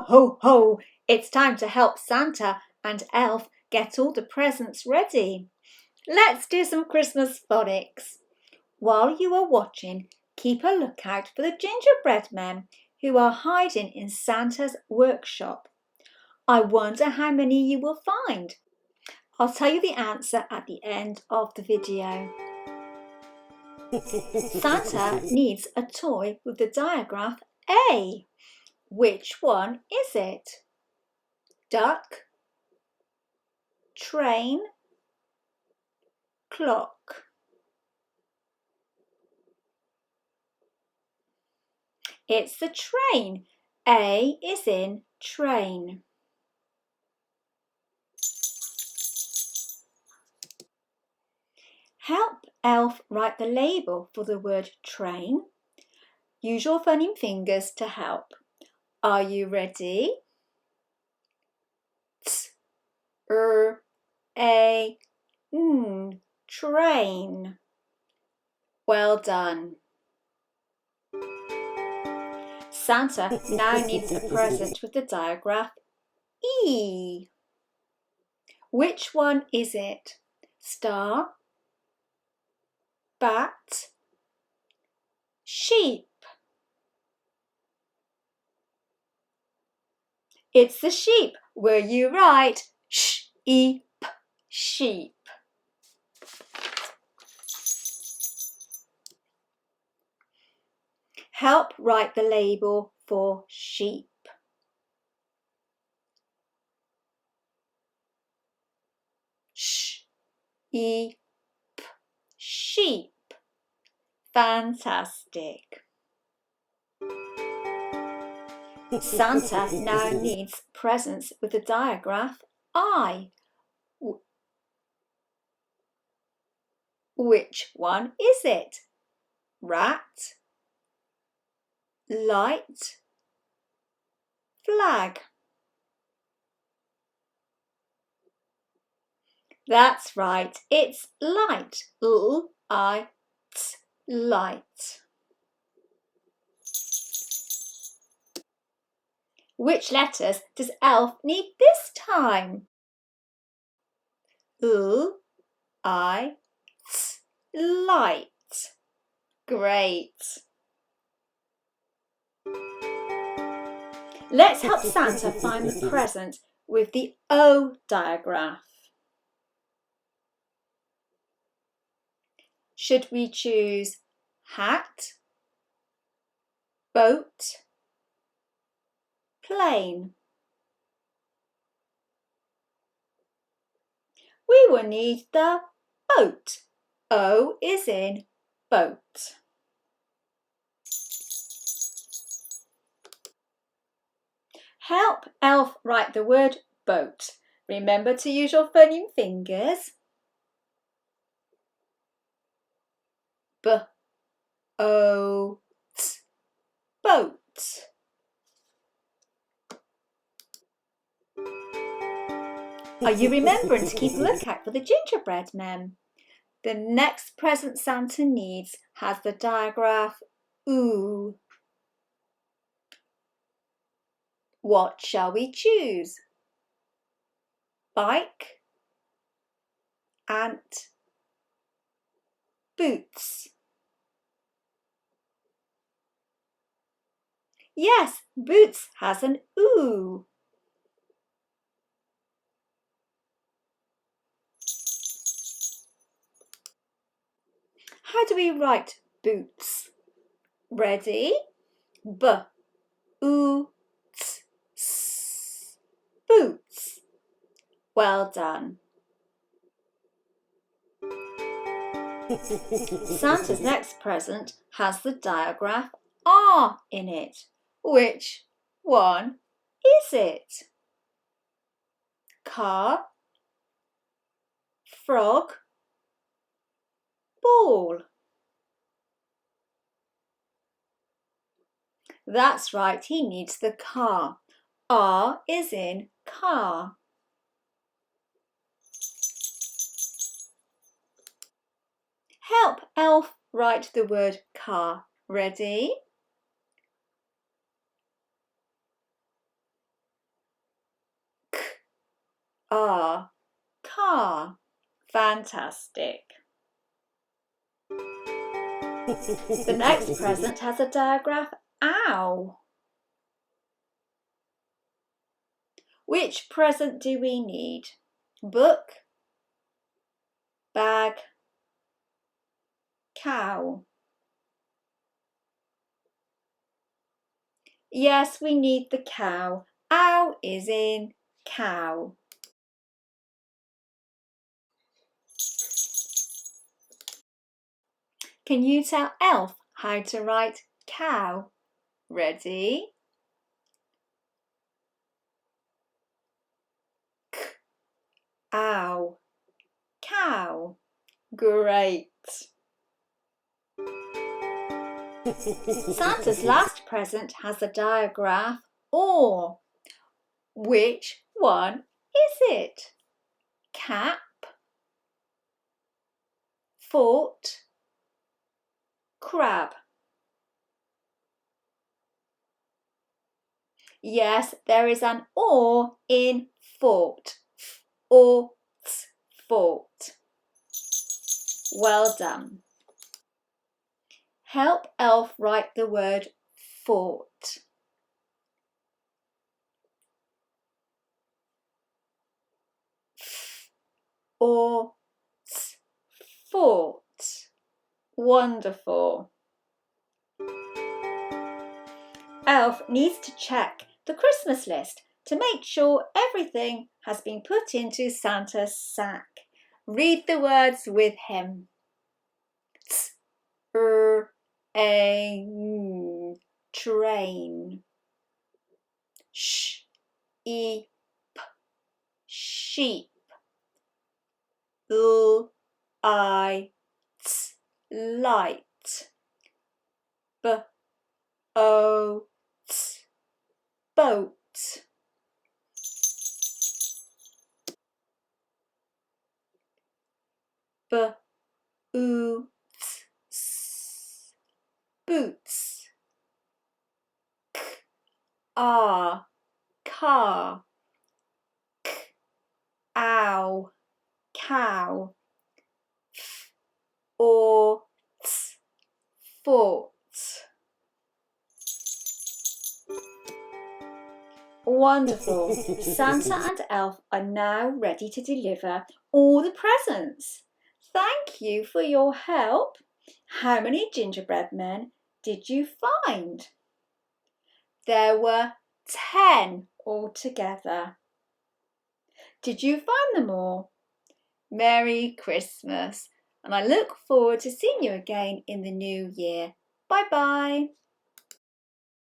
ho, ho! It's time to help Santa and Elf get all the presents ready. Let's do some Christmas phonics. While you are watching, keep a lookout for the gingerbread men who are hiding in Santa's workshop. I wonder how many you will find. I'll tell you the answer at the end of the video. Santa needs a toy with the digraph A. Which one is it? Duck, train, clock. It's the train. A is in train. Help Elf write the label for the word train. Use your phoneme fingers to help. Are you ready? Train. Well done. Santa now needs a present with the digraph E. Which one is it? Star, bat, sheep. It's the sheep. Were you right? Sheep, sheep. Help write the label for sheep. Sheep, sheep. Fantastic. Santa now needs presents with the digraph I. Which one is it? Rat, light, flag. That's right, it's light. L-I-T, light. Which letters does Elf need this time? L-I-T, light. Great. Let's help Santa find the present with the O digraph. Should we choose hat, boat, plane? We will need the boat. O is in boat. Help Elf write the word boat. Remember to use your phoneme fingers. B-O-T, boat. Are you remembering to keep a lookout for the gingerbread men? The next present Santa needs has the digraph OO. What shall we choose? Bike, ant, boots. Yes, boots has an OO. How do we write boots? Ready? B-O-O-T-S, boots. Well done. Santa's next present has the digraph R in it. Which one is it? Car, frog, ball. That's right, he needs the car. R is in car. Help Elf write the word car. Ready? R, car. Fantastic. The next present has a digraph ow. Which present do we need? Book, bag, cow. Yes, we need the cow. Ow is in cow. Can you tell Elf how to write cow? Ready? Ow. Cow. Great. Santa's last present has a digraph or. Which one is it? Cap, fort, crab. Yes, there is an or in fort. Or fort. Well done. Help Elf write the word fort. Or fort. Wonderful. Elf needs to check the Christmas list to make sure everything has been put into Santa's sack. Read the words with him. Train. Sheep. Sheep. Light. Boat. Boat. Boots. Car. Ow. Cow. Fort. Wonderful. Santa and Elf are now ready to deliver all the presents. Thank you for your help. How many gingerbread men did you find? There were 10 altogether. Did you find them all? Merry Christmas, and I look forward to seeing you again in the new year. Bye-bye.